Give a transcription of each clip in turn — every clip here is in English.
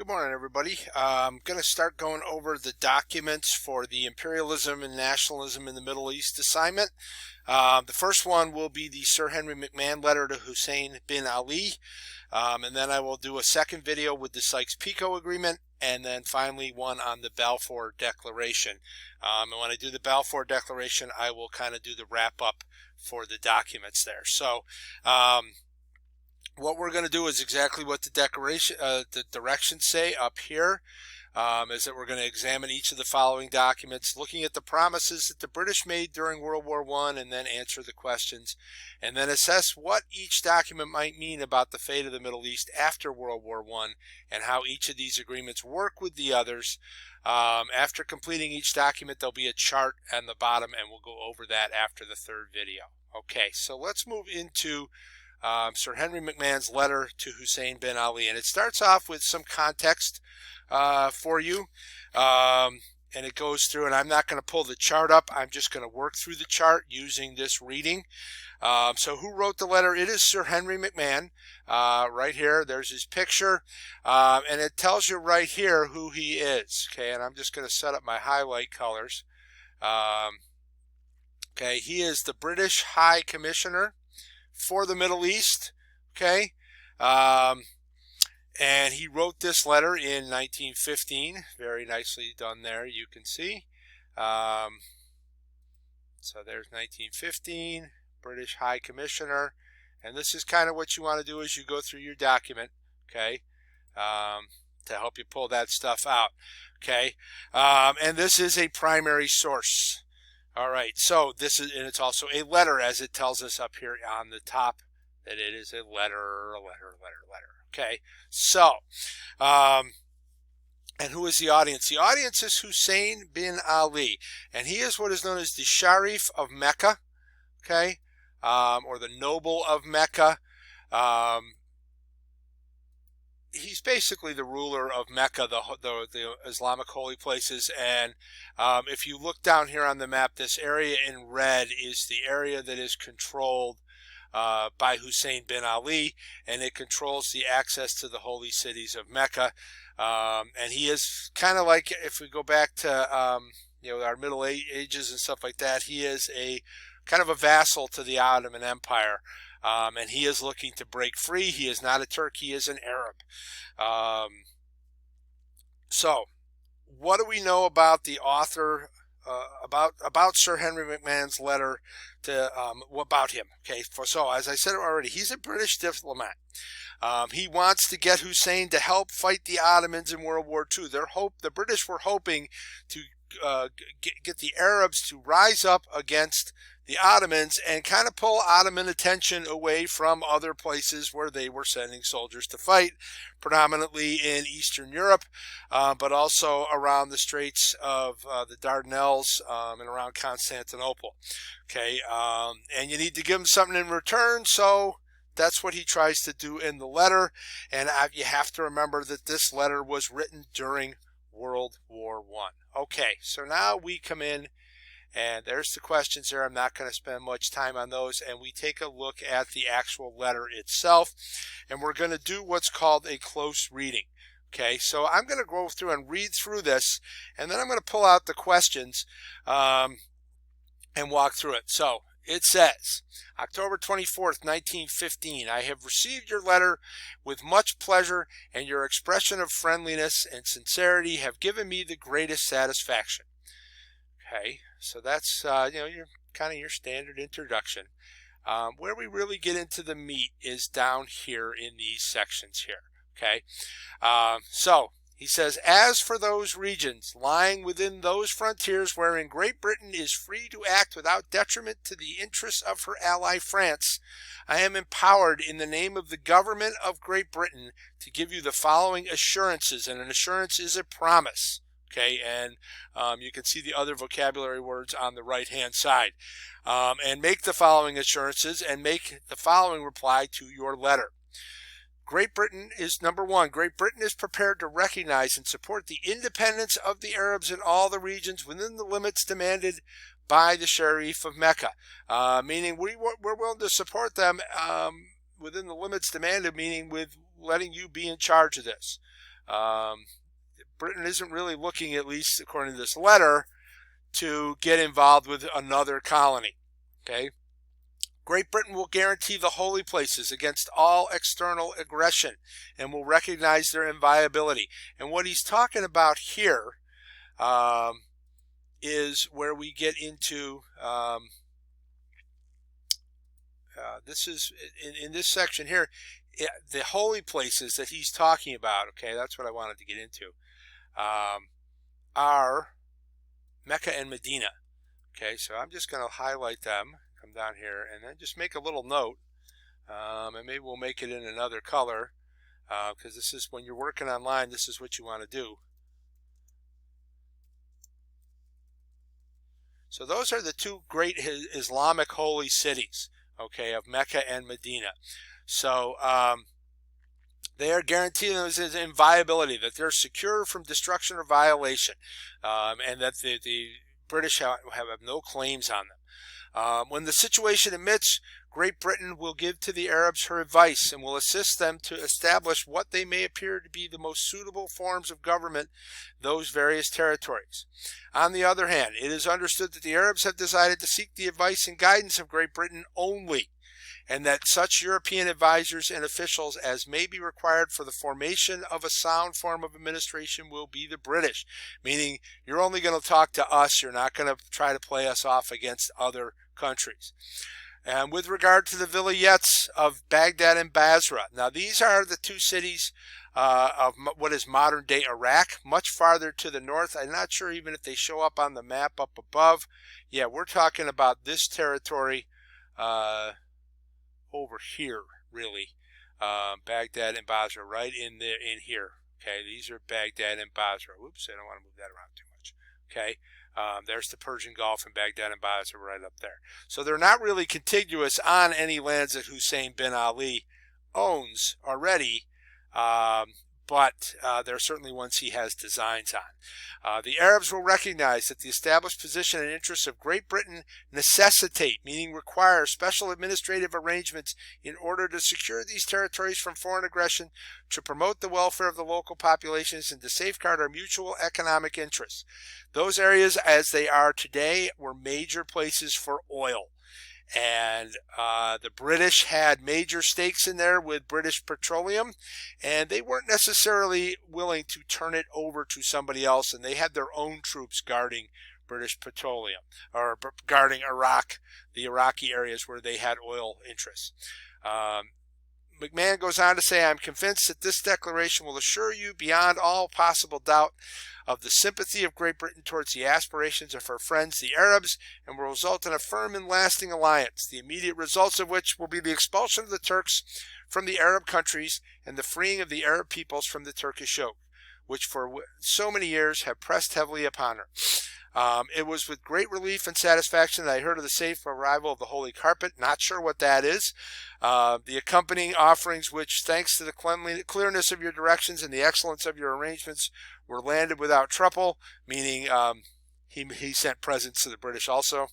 Good morning, everybody. I'm going to start going over the documents for the imperialism and nationalism in the Middle East assignment. The first one will be the Sir Henry McMahaon Letter to Hussein bin Ali, and then I will do a second video with the Sykes-Picot Agreement, and then finally one on the Balfour Declaration. And when I do the Balfour Declaration, I will kind of do the wrap-up for the documents there. So, what we're going to do is exactly what the directions say up here, is that we're going to examine each of the following documents, looking at the promises that the British made during World War I, and then answer the questions, and then assess what each document might mean about the fate of the Middle East after World War I, and how each of these agreements work with the others. After completing each document, there'll be a chart on the bottom, and we'll go over that after the third video. Okay, so let's move into Sir Henry McMahon's letter to Hussein bin Ali, and it starts off with some context for you, and it goes through, and I'm not going to pull the chart up, I'm just going to work through the chart using this reading. So who wrote the letter? It is Sir Henry McMahon. Right here, there's his picture, and it tells you right here who he is. Okay, and I'm just going to set up my highlight colors. Okay, he is the British High Commissioner for the Middle East. Okay, and he wrote this letter in 1915. Very nicely done there, you can see. So there's 1915, British High Commissioner, and this is kind of what you want to do as you go through your document, okay, to help you pull that stuff out, okay. And this is a primary source. All right, so this is, and it's also a letter, as it tells us up here on the top, that it is a letter. Okay, so, and who is the audience? The audience is Hussein bin Ali, and he is what is known as the Sharif of Mecca, okay, or the noble of Mecca. He's basically the ruler of Mecca, the Islamic holy places, and if you look down here on the map, this area in red is the area that is controlled by Hussein bin Ali, and it controls the access to the holy cities of Mecca. And he is kind of like, if we go back to our Middle Ages and stuff like that, he is a kind of a vassal to the Ottoman Empire. And he is looking to break free. He is not a Turk, he is an Arab. So, what do we know about the author, about Sir Henry McMahon's letter to, about him? Okay, so as I said already, he's a British diplomat. He wants to get Hussein to help fight the Ottomans in World War II. The British were hoping to get the Arabs to rise up against the Ottomans and kind of pull Ottoman attention away from other places where they were sending soldiers to fight, predominantly in Eastern Europe, but also around the Straits of the Dardanelles and around Constantinople. Okay, and you need to give them something in return, so that's what he tries to do in the letter. And you have to remember that this letter was written during World War I. Okay, so now we come in, and there's the questions there. I'm not going to spend much time on those, and we take a look at the actual letter itself, and we're going to do what's called a close reading. Okay, so I'm going to go through and read through this, and then I'm going to pull out the questions and walk through it. So it says, October 24th, 1915, I have received your letter with much pleasure, and your expression of friendliness and sincerity have given me the greatest satisfaction. Okay, so that's, your kind of your standard introduction. Where we really get into the meat is down here in these sections here. Okay, so he says, as for those regions lying within those frontiers wherein Great Britain is free to act without detriment to the interests of her ally France, I am empowered in the name of the government of Great Britain to give you the following assurances, and an assurance is a promise. Okay, and you can see the other vocabulary words on the right-hand side. And make the following assurances, and make the following reply to your letter. Great Britain is, number one, Great Britain is prepared to recognize and support the independence of the Arabs in all the regions within the limits demanded by the Sharif of Mecca. Meaning we're willing to support them within the limits demanded, meaning with letting you be in charge of this. Britain isn't really looking, at least according to this letter, to get involved with another colony. Okay? Great Britain will guarantee the holy places against all external aggression and will recognize their inviolability. And what he's talking about here is where we get into, this is, in this section here, the holy places that he's talking about, okay, that's what I wanted to get into, are Mecca and Medina. Okay, so I'm just going to highlight them, come down here, and then just make a little note, and maybe we'll make it in another color, because this is, when you're working online, this is what you want to do. So those are the two great Islamic holy cities, okay, of Mecca and Medina. So they are guaranteeing his inviolability, that they're secure from destruction or violation, and that the British have no claims on them. When the situation admits, Great Britain will give to the Arabs her advice and will assist them to establish what they may appear to be the most suitable forms of government in those various territories. On the other hand, it is understood that the Arabs have decided to seek the advice and guidance of Great Britain only, and that such European advisors and officials as may be required for the formation of a sound form of administration will be the British, meaning you're only going to talk to us, you're not going to try to play us off against other countries. And with regard to the vilayates of Baghdad and Basra, now these are the two cities of what is modern-day Iraq, much farther to the north. I'm not sure even if they show up on the map up above. Yeah, we're talking about this territory over here, really. Baghdad and Basra, right in there, in here. Okay, these are Baghdad and Basra. Whoops, I don't want to move that around too much. Okay. There's the Persian Gulf and Baghdad and Basra right up there. So they're not really contiguous on any lands that Hussein bin Ali owns already, but there are certainly ones he has designs on. The Arabs will recognize that the established position and interests of Great Britain necessitate, meaning require, special administrative arrangements in order to secure these territories from foreign aggression, to promote the welfare of the local populations, and to safeguard our mutual economic interests. Those areas, as they are today, were major places for oil. And the British had major stakes in there with British Petroleum, and they weren't necessarily willing to turn it over to somebody else, and they had their own troops guarding British Petroleum, or guarding Iraq, the Iraqi areas where they had oil interests. McMahon goes on to say, I'm convinced that this declaration will assure you beyond all possible doubt of the sympathy of Great Britain towards the aspirations of her friends, the Arabs, and will result in a firm and lasting alliance, the immediate results of which will be the expulsion of the Turks from the Arab countries and the freeing of the Arab peoples from the Turkish yoke, which for so many years have pressed heavily upon her. It was with great relief and satisfaction that I heard of the safe arrival of the Holy Carpet. Not sure what that is. The accompanying offerings, which, thanks to the clearness of your directions and the excellence of your arrangements, were landed without trouble, meaning he sent presents to the British also.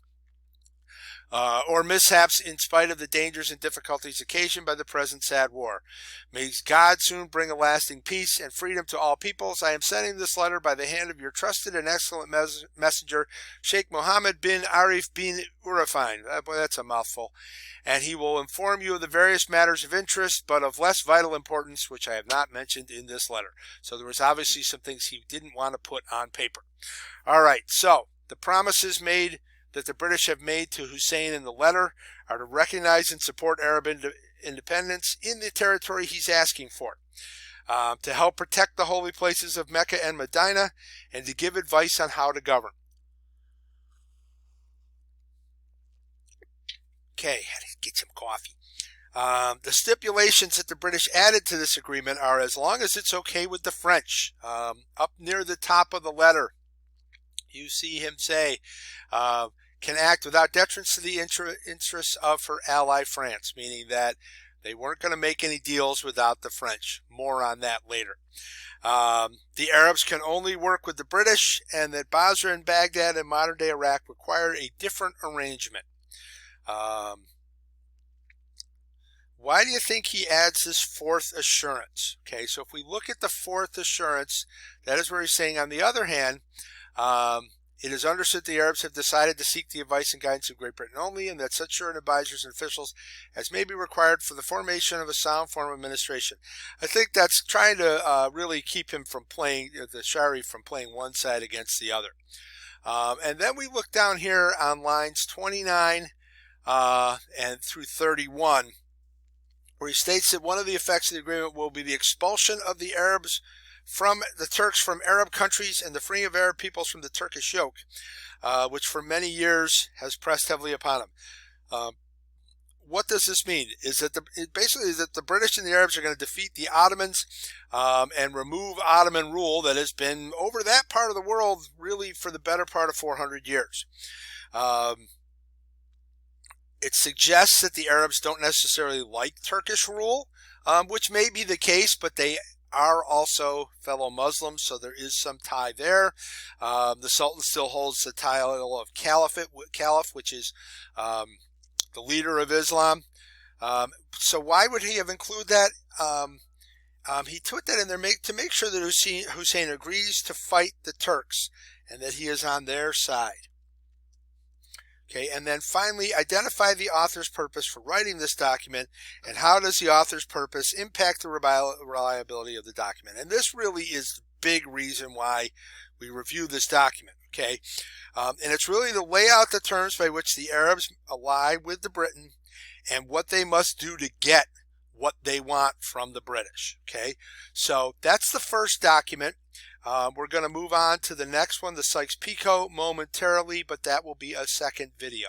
Or mishaps in spite of the dangers and difficulties occasioned by the present sad war. May God soon bring a lasting peace and freedom to all peoples. I am sending this letter by the hand of your trusted and excellent messenger, Sheikh Mohammed bin Arif bin Urafine. Boy, that's a mouthful. And he will inform you of the various matters of interest, but of less vital importance, which I have not mentioned in this letter. So there was obviously some things he didn't want to put on paper. All right, so the promises made that the British have made to Hussein in the letter are to recognize and support Arab independence in the territory he's asking for, to help protect the holy places of Mecca and Medina, and to give advice on how to govern. Okay, had to get some coffee. The stipulations that the British added to this agreement are as long as it's okay with the French. Up near the top of the letter, you see him say, can act without detriment to the interests of her ally France, meaning that they weren't going to make any deals without the French. More on that later. The Arabs can only work with the British, and that Basra and Baghdad in modern-day Iraq require a different arrangement. Why do you think he adds this fourth assurance? Okay, so if we look at the fourth assurance, that is where he's saying, on the other hand, it is understood the Arabs have decided to seek the advice and guidance of Great Britain only, and that such certain advisors and officials as may be required for the formation of a sound form of administration. I think that's trying to really keep him from playing, the Sharif from playing one side against the other. And then we look down here on lines 29 and through 31, where he states that one of the effects of the agreement will be the expulsion of the Arabs from the Turks from Arab countries and the freeing of Arab peoples from the Turkish yoke, which for many years has pressed heavily upon them. What does this mean? Is that basically that the British and the Arabs are going to defeat the Ottomans and remove Ottoman rule that has been over that part of the world really for the better part of 400 years. It suggests that the Arabs don't necessarily like Turkish rule, which may be the case, but they are also fellow Muslims, so there is some tie there. The Sultan still holds the title of Caliph, which is the leader of Islam. So why would he have included that? He put that in there to make sure that Hussein agrees to fight the Turks and that he is on their side. Okay, and then finally, identify the author's purpose for writing this document, and how does the author's purpose impact the reliability of the document. And this really is the big reason why we review this document, okay? And it's really to lay out the terms by which the Arabs ally with the Britain and what they must do to get what they want from the British, okay? So that's the first document. We're going to move on to the next one, the Sykes-Picot, momentarily, but that will be a second video.